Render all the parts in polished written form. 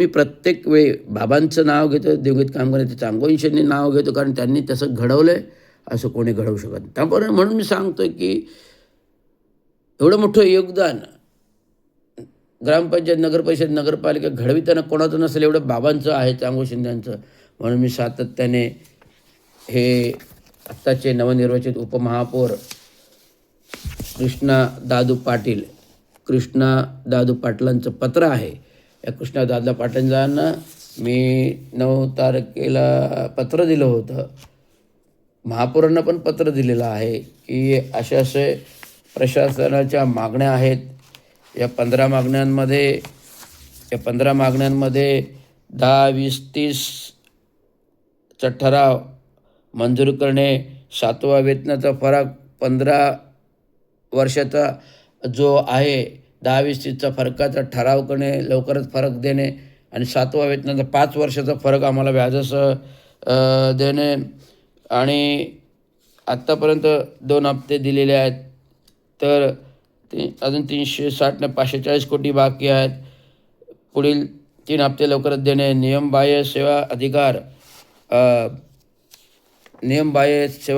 मी प्रत्येक वेळी बाबांचं नाव घेतो, देवगीत कामगारांचे चांगोईंशींनी नाव घेतो, कारण त्यांनी तसं घडवलं आहे, असं कोणी घडवू शकत नाही. त्यामुळे म्हणून मी सांगतो की एवढं मोठं योगदान ग्रामपंचायत, नगरपरिषद, नगरपालिका घडविताना कोणाचं नसेल, एवढं बाबांचं आहे, चांगो शिंद्यांचं. म्हणून मी सातत्याने हे आत्ताचे नवनिर्वाचित उपमहापौर कृष्णा दादू पाटलांचं पत्र आहे. या कृष्णा दादा पाटलांना मी 9 तारखेला पत्र दिलं होतं. महापौरांना पण पत्र दिलेलं आहे की असे प्रशासनाच्या मागण्या आहेत. या 15 मागण्यांमध्ये 10, 20, 30चा ठराव मंजूर करणे, 7वा वेतनाचा फरक, 15 वर्षाचा जो आहे 10, 20, 30चा फरकाचा ठराव करणे, लवकरच फरक देणे आणि 7वा वेतनाचा 5 वर्षाचा फरक आम्हाला व्याजासह देणे. आणि आत्तापर्यंत 2 हप्ते दिलेले आहेत, तर अजून 360 ने 540 कोटी बाकी आहेत. पुढील 3 हप्ते लवकरच देणे. नियमबाह्य सेवा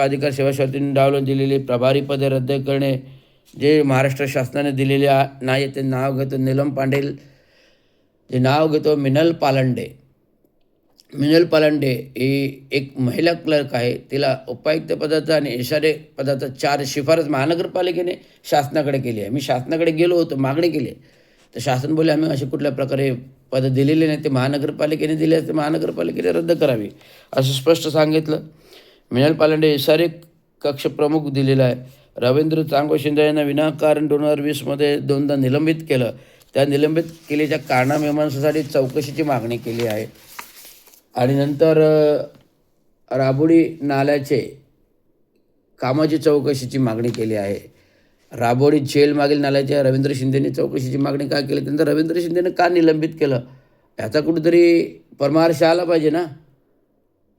अधिकार सेवा शर्तींनी डावलून दिलेली प्रभारी पदे रद्द करणे. जे महाराष्ट्र शासनाने दिलेले नाही ते नाव घेतो मिनल पालंडे ही एक महिला क्लर्क आहे. तिला उपायुक्त पदाचा आणि इशारे पदाचा 4 शिफारस महानगरपालिकेने शासनाकडे केली आहे. मी शासनाकडे गेलो होतो, मागणी केली, तर शासन बोलले आम्ही असे कुठल्या प्रकारे पद दिलेले नाही, ते महानगरपालिकेने दिले असते, महानगरपालिकेने रद्द करावी असं स्पष्ट सांगितलं. मिनल पालंडे इशारे कक्ष प्रमुख दिलेला आहे. रवींद्र चांगो शिंदे यांना विनाकारण 2020मध्ये 2दा निलंबित केलं. त्या निलंबित केलेल्या कारणामीमांसेसाठी चौकशीची मागणी केली आहे. आणि नंतर राबोडी नाल्याचे कामाची चौकशीची मागणी केली आहे. राबोडी जेल मागील नाल्याच्या रवींद्र शिंदेने चौकशीची मागणी का केली, त्यानंतर रवींद्र शिंदेने का निलंबित केलं, याचा कुठेतरी परामर्श आला पाहिजे ना.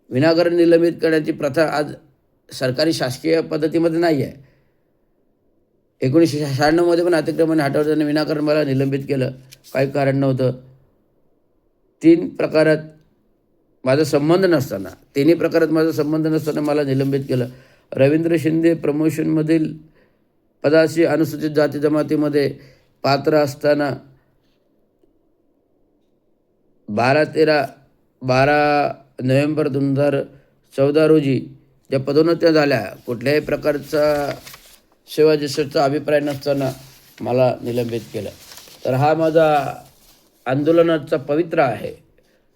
विनाकारण निलंबित करण्याची प्रथा आज सरकारी शासकीय पद्धतीमध्ये नाही आहे. 1996मध्ये पण अतिक्रमण हटवताना विनाकारण मला निलंबित केलं, काही कारण नव्हतं. 3 प्रकारात माझा संबंध नसताना, 3ही प्रकारात माझा संबंध नसताना मला निलंबित केलं. रवींद्र शिंदे प्रमोशनमधील पदाशी अनुसूचित जाती जमातीमध्ये पात्र असताना 12 नोव्हेंबर 2014 रोजी ज्या पदोन्नत्या झाल्या, कुठल्याही प्रकारचा सेवाज्येष्ठचा अभिप्राय नसताना मला निलंबित केलं. तर हा माझा आंदोलनाचा पवित्रा आहे.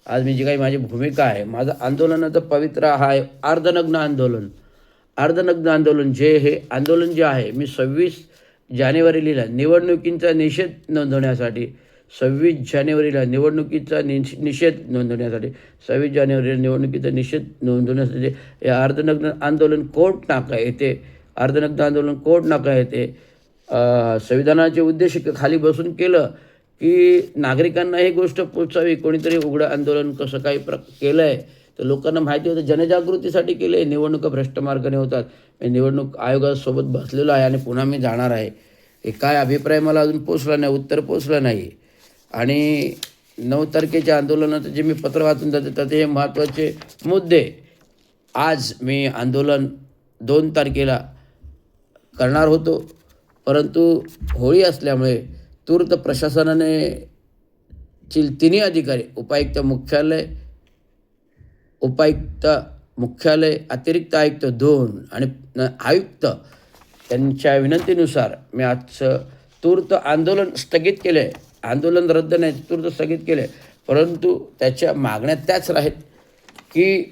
आज मी जी काही माझी भूमिका आहे, माझा आंदोलनाचा पवित्रा हा आहे अर्धनग्न आंदोलन. हे आंदोलन जे आहे, मी 26 जानेवारीला निवडणुकीचा निषेध नोंदवण्यासाठी 26 जानेवारीला निवडणुकीचा निषेध नोंदवण्यासाठी या अर्धनग्न आंदोलन कोर्ट नाका येथे संविधानाचे उद्देश खाली बसून केलं की नागरिकांना ही गोष्ट पोचावी. कोणीतरी उघडं आंदोलन कसं काही केलं आहे तर लोकांना माहिती होतं, जनजागृतीसाठी केलं आहे. निवडणुका भ्रष्ट मार्गाने होतात. मी निवडणूक आयोगासोबत बसलेलो आहे आणि पुन्हा मी जाणार आहे. हे काय अभिप्राय मला अजून पोचला नाही, उत्तर पोचलं नाही. आणि 9 तारखेच्या आंदोलनाचं जे मी पत्र वाचून जाते त्याचे हे महत्त्वाचे मुद्दे आज मी आंदोलन 2 तारखेला करणार होतो, परंतु होळी असल्यामुळे तूर्त प्रशासनाने 3 अधिकारी उपायुक्त मुख्यालय, अतिरिक्त आयुक्त 2 आणि आयुक्त त्यांच्या विनंतीनुसार मी आजचं तूर्त आंदोलन स्थगित केलं आहे. आंदोलन रद्द नाही, तूर्त स्थगित केले. परंतु त्याच्या मागण्या त्याच आहेत की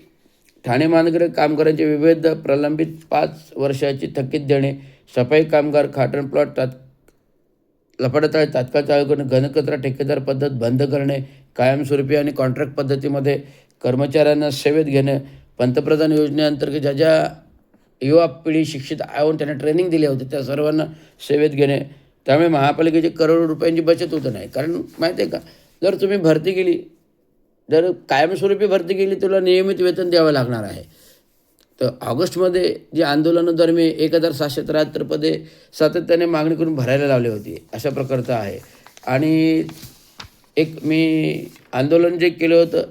ठाणे महानगर कामगारांचे विविध प्रलंबित 5 वर्षाची थकीत देणे, सफाई कामगार खाटण प्लॉट लपाटताळ तात्काळ चालू करणे, घनकचरा ठेकेदार पद्धत बंद करणे, कायमस्वरूपी आणि कॉन्ट्रॅक्ट पद्धतीमध्ये कर्मचाऱ्यांना सेवेत घेणे, पंतप्रधान योजनेअंतर्गत ज्या युवा पिढी शिक्षित आहे त्यांना ट्रेनिंग दिले होते त्या सर्वांना सेवेत घेणे. त्यामुळे महापालिकेची करोडो रुपयांची बचत होत नाही. कारण माहिती आहे का, जर तुम्ही भरती केली, जर कायमस्वरूपी भरती केली, तुला नियमित वेतन द्यावं लागणार आहे. तर ऑगस्टमध्ये जी आंदोलनाद्वारे मी 1773 पदे सातत्याने मागणी करून भरायला लावली होती, अशा प्रकारचं आहे. आणि एक मी आंदोलन जे केलं होतं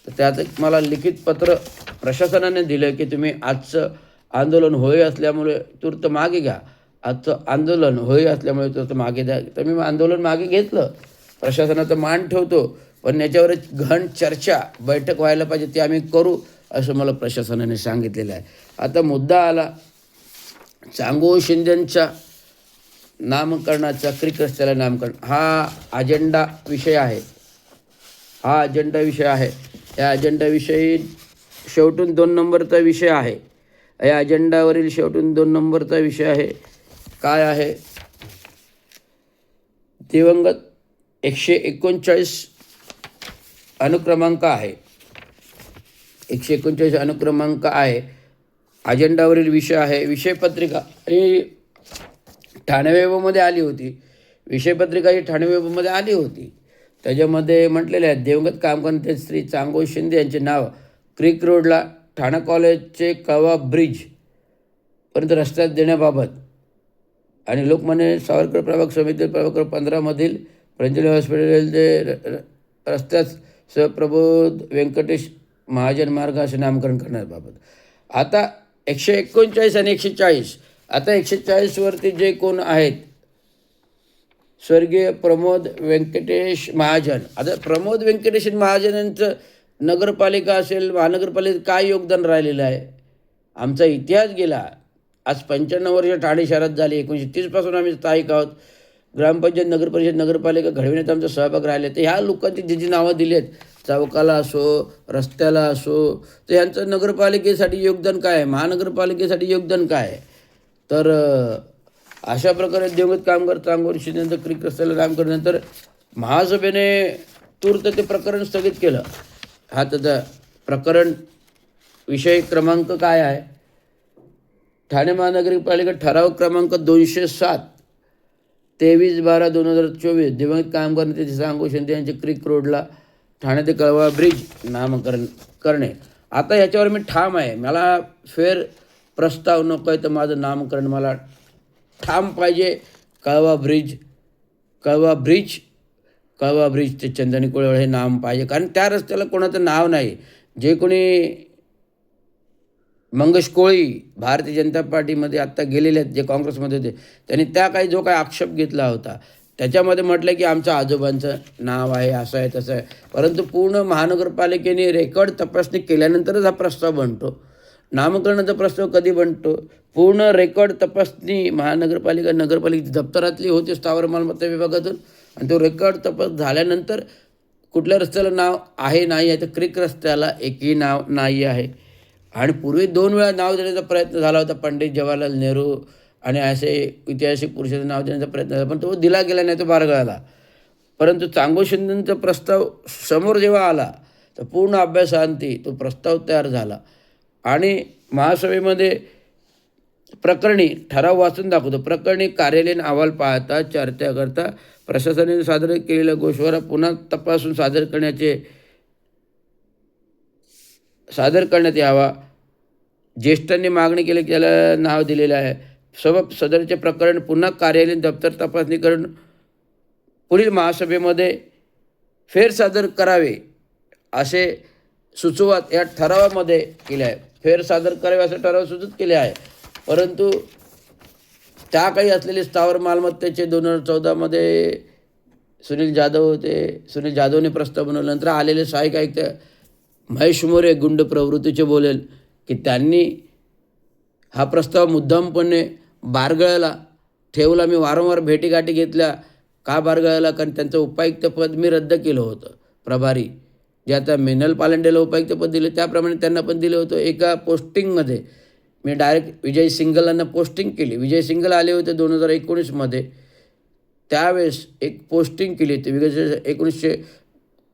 तर त्याचं एक मला लिखित पत्र प्रशासनाने दिलं की तुम्ही आजचं आंदोलन होळी असल्यामुळे तूर्त मागे घ्या. आजचं आंदोलन होळी असल्यामुळे तूर्त मागे द्या. तर मी आंदोलन मागे घेतलं. प्रशासनाचा मान ठेवतो, पण याच्यावर घन चर्चा बैठक व्हायला पाहिजे, ते आम्ही करू असं मला प्रशासनाने सांगितलेलं आहे. आता मुद्दा आला चांगो शिंदेंच्या नामकरणाचा, क्रिक रस्त्याला नामकरण. हा अजेंडा विषय आहे. या अजेंडाविषयी शेवटून 2 नंबरचा विषय आहे. या अजेंडावरील शेवटून 2 नंबरचा विषय आहे. काय आहे? दिवंगत 139 अनुक्रमांक आहे. 139 अनुक्रमांक आहे. अजेंडावरील विषय आहे. विषयपत्रिका ही ठाणे मध्ये आली होती. विषयपत्रिका ही ठाणे मध्ये आली होती. त्याच्यामध्ये म्हटलेले आहे, दिवंगत कामकर्ते श्री चांगो शिंदे यांचे नाव क्रिक रोडला ठाणा कॉलेजचे कळवा ब्रिजपर्यंत रस्त्यात देण्याबाबत आणि लोकमान्य सावरकर प्रभाग समिती प्रभाग 15मधील प्रंजली हॉस्पिटलचे रस्त्यात प्रबोध व्यंकटेश महाजन मार्ग असे नामकरण करण्याबाबत. आता 139 आणि 140. आता 140वरती जे कोण आहेत, स्वर्गीय प्रमोद व्यंकटेश महाजन. आता प्रमोद व्यंकटेश महाजन यांचं नगरपालिका असेल, महानगरपालिकेत काय योगदान राहिलेलं आहे? आमचा इतिहास गेला. आज 95 वर्ष ठाणे शहरात झाली. 1930 आम्ही स्थायिक आहोत. ग्रामपंचायत, नगरपरिषद, नगरपालिका घडविण्यात आमचा सहभाग राहिले. तर ह्या लोकांची जी नावं दिली आहेत, चौकाला असो, रस्त्याला असो, तर यांचं नगरपालिकेसाठी योगदान काय आहे, महानगरपालिकेसाठी योगदान काय आहे? तर अशा प्रकारे दिवंगत कामगार चांगो शिंदेंचं क्रिक रस्त्याला नामकरणानंतर महासभेने तूर्त ते प्रकरण स्थगित केलं. हा त्याचा प्रकरण विषय क्रमांक काय आहे? ठाणे महानगरपालिका ठराव क्रमांक 207 23/12/2024 दिवंगत कामगार नेते चांगो शिंदे यांचे क्रिक रोडला ठाणे ते कळवा ब्रिज नामकरण करणे. आता याच्यावर मी ठाम आहे. मला फेर प्रस्ताव नको आहे, तर माझं नामकरण मला ठाम पाहिजे. कळवा ब्रिज ते चंदनी कोळवळ हे नाम पाहिजे. कारण त्या रस्त्याला कोणाचं नाव नाही. जे कोणी मंगेश कोळी भारतीय जनता पार्टीमध्ये आत्ता गेलेले आहेत, जे काँग्रेसमध्ये होते, त्यांनी त्या काही जो काही आक्षेप घेतला होता त्याच्यामध्ये म्हटलं की आमच्या आजोबांचं नाव आहे, असं आहे, तसं आहे. परंतु पूर्ण महानगरपालिकेने रेकॉर्ड तपासणी केल्यानंतरच हा प्रस्ताव बनतो. नामकरणाचा प्रस्ताव कधी बनतो? पूर्ण रेकॉर्ड तपासणी महानगरपालिका नगरपालिकेची दप्तरातली होते स्थावर मालमत्ता विभागातून, आणि तो रेकॉर्ड तपास झाल्यानंतर कुठल्या रस्त्याला नाव आहे नाही आहे. तर क्रिक रस्त्याला एकही नाव नाही आहे. आणि पूर्वी 2 वेळा नाव देण्याचा प्रयत्न झाला होता. पंडित जवाहरलाल नेहरू आणि असे ऐतिहासिक पुरुषाचं नाव देण्याचा प्रयत्न झाला, पण तो दिला गेला नाही, तो बारगळला. परंतु चांगो शिंदेंचा प्रस्ताव समोर जेव्हा आला तर पूर्ण अभ्यासाअंती तो प्रस्ताव तयार झाला. आणि महासभेमध्ये प्रकरणी ठराव वाचून दाखवतो. प्रकरणी कार्यालयीन अहवाल पाहता चर्चा करता प्रशासनाने सादर केलेला गोषवारा पुन्हा तपासून सादर करण्यात यावा. ज्येष्ठांनी मागणी केली की त्याला नाव दिलेलं आहे. सदरचे प्रकरण पुन्हा कार्यालयीन दप्तर तपासणी करून पुढील महासभेमध्ये फेरसादर करावे असे सुचवत या ठरावामध्ये केले आहे. फेरसादर करावे असे ठराव सूचित केले आहे. परंतु त्या काही असलेले स्थावर मालमत्तेचे 2014मध्ये सुनील जाधव होते. सुनील जाधवने प्रस्ताव बनवल्यानंतर आलेले सहाय्यक आयुक्त महेश मोरे गुंड प्रवृत्तीचे बोलेल की त्यांनी हा प्रस्ताव मुद्दामपणे बारगळाला ठेवला. मी वारंवार भेटीगाठी घेतल्या. का बारगळाला? कारण त्यांचं उपायुक्तपद मी रद्द केलं होतं. प्रभारी जे आता मेनल पालंडेला उपायुक्तपद दिले त्याप्रमाणे त्यांना पण दिलं होतं. एका पोस्टिंगमध्ये मी डायरेक्ट विजय सिंगलांना पोस्टिंग केली. विजय सिंगल आले होते 2019मध्ये. त्यावेळेस एक पोस्टिंग केली होती. 1900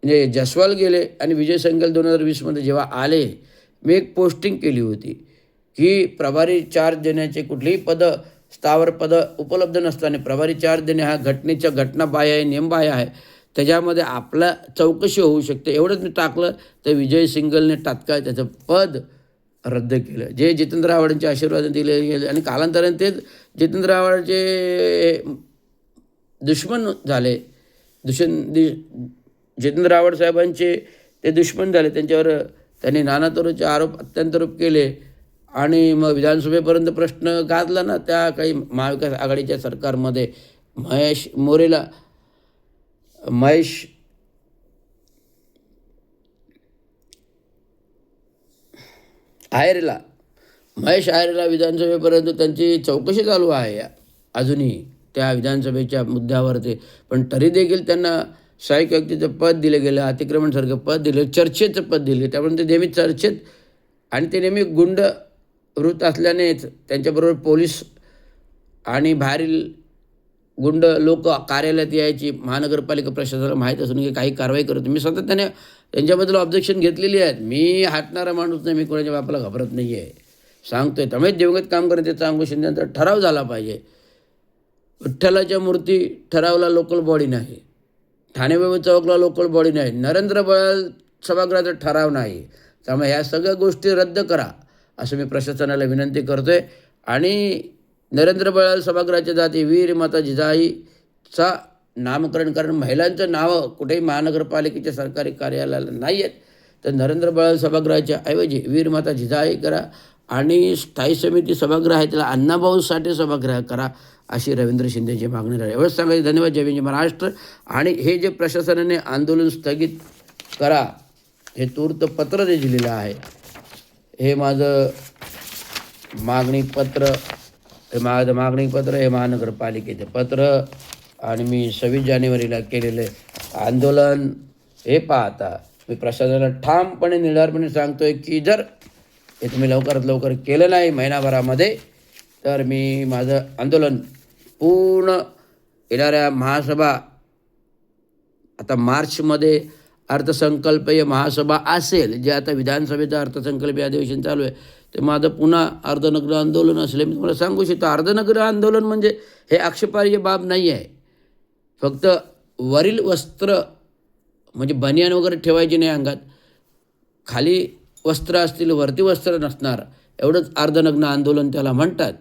म्हणजे जसवाल गेले आणि विजय सिंगल 2020मध्ये जेव्हा आले, मी एक पोस्टिंग केली होती की प्रभारी चार्ज देण्याचे कुठलीही पदं, स्थावर पदं उपलब्ध नसताना प्रभारी चार्ज देणे हा घटनेच्या घटनाबाह्य आहे, नियमबाह्य आहे. त्याच्यामध्ये आपला चौकशी होऊ शकते. एवढंच मी टाकलं तर विजय सिंगलने तात्काळ त्याचं पद रद्द केलं. जे जितेंद्र आव्हाडांचे आशीर्वाद दिले गेले आणि कालांतराने तेच जितेंद्र आव्हाडाचे दुश्मन झाले. जितेंद्र आव्हाड साहेबांचे ते दुश्मन झाले. त्यांच्यावर त्यांनी नाना तऱ्हेचे अत्यारोप केले आणि मग विधानसभेपर्यंत प्रश्न गाजला ना. त्या काही महाविकास आघाडीच्या सरकारमध्ये महेश आयरेला विधानसभेपर्यंत त्यांची चौकशी चालू आहे अजूनही त्या विधानसभेच्या मुद्द्यावरती. पण तरी देखील त्यांना सहाय्यक आयुक्ताचं पद दिलं गेलं, अतिक्रमणसारखं पद दिलं, चर्चेचं पद दिलं. त्यामुळे ते नेहमी चर्चेत आणि ते नेहमी गुंड वृत्त असल्यानेच त्यांच्याबरोबर पोलीस आणि बाहेरील गुंड लोक कार्यालयात यायची. महानगरपालिका प्रशासनाला माहीत असून की काही कारवाई करतो. मी सातत्याने त्यांच्याबद्दल ऑब्जेक्शन घेतलेली आहेत. मी हटणारा माणूस नाही, मी कोणाच्या बापाला घाबरत नाही आहे, सांगतोय. त्यामुळे दिवंगत काम करण्याचा चांगलं शिंदेचा ठराव झाला पाहिजे. विठ्ठलाच्या मूर्ती ठरावला लोकल बॉडी नाही, ठाणे बाबा चौकला लोकल बॉडी नाही, नरेंद्र बळाल सभागृहाचा ठराव नाही. त्यामुळे ह्या सगळ्या गोष्टी रद्द करा असं मी प्रशासनाला विनंती करतो आहे. आणि नरेंद्र बळाल सभागृहाच्या जाती वीर माता जिजाईचा नामकरण, कारण महिलांचं नावं कुठेही महानगरपालिकेच्या सरकारी कार्यालयाला नाही आहेत. तर नरेंद्र बळाल सभागृहाच्या ऐवजी वीर माता जिजाई करा आणि स्थायी समिती सभागृह आहे त्याला अण्णाभाऊ साठे सभागृह करा अशी रवींद्र शिंदेची मागणी राहील. एवढंच सांगायचं. धन्यवाद. जय हिंद, जय महाराष्ट्र. आणि हे जे प्रशासनाने आंदोलन स्थगित करा हे तूर्त पत्र जे दिलेलं आहे, हे माझं मागणीपत्र हे महानगरपालिकेचं पत्र आणि मी 26 जानेवारीला केलेलं आंदोलन हे पाहता मी प्रशासनाला ठामपणे निर्धारपणे सांगतोय की जर हे तुम्ही लवकरात लवकर केलं नाही महिनाभरामध्ये तर मी माझं आंदोलन पूर्ण येणाऱ्या महासभा, आता मार्चमध्ये अर्थसंकल्पीय महासभा असेल, जे आता विधानसभेचं अर्थसंकल्पीय अधिवेशन चालू आहे, ते माझं पुन्हा अर्धनग्न आंदोलन असले. मी तुम्हाला सांगू शकतो अर्धनग्न आंदोलन म्हणजे हे आक्षेपार्ह बाब नाही आहे. फक्त वरील वस्त्र म्हणजे बनियान वगैरे ठेवायची नाही अंगात, खाली वस्त्र असतील वरती वस्त्र नसणार, एवढंच अर्धनग्न आंदोलन त्याला म्हणतात.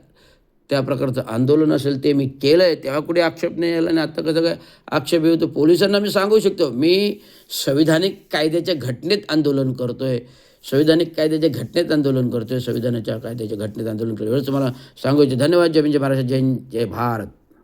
त्या प्रकारचं आंदोलन असेल ते मी केलं आहे, तेव्हा कुठे आक्षेप नाही आला. आणि आत्ता कसं काय आक्षेप येतो पोलिसांना मी सांगू शकतो मी संविधानिक कायद्याच्या घटनेत आंदोलन करतो आहे, संविधानिक कायद्याच्या घटनेत आंदोलन करतो आहे, संविधानाच्या कायद्याच्या घटनेत आंदोलन करतो. एवढंच मला सांगायचं. धन्यवाद. जय हिंद, जय महाराष्ट्र. जय भारत.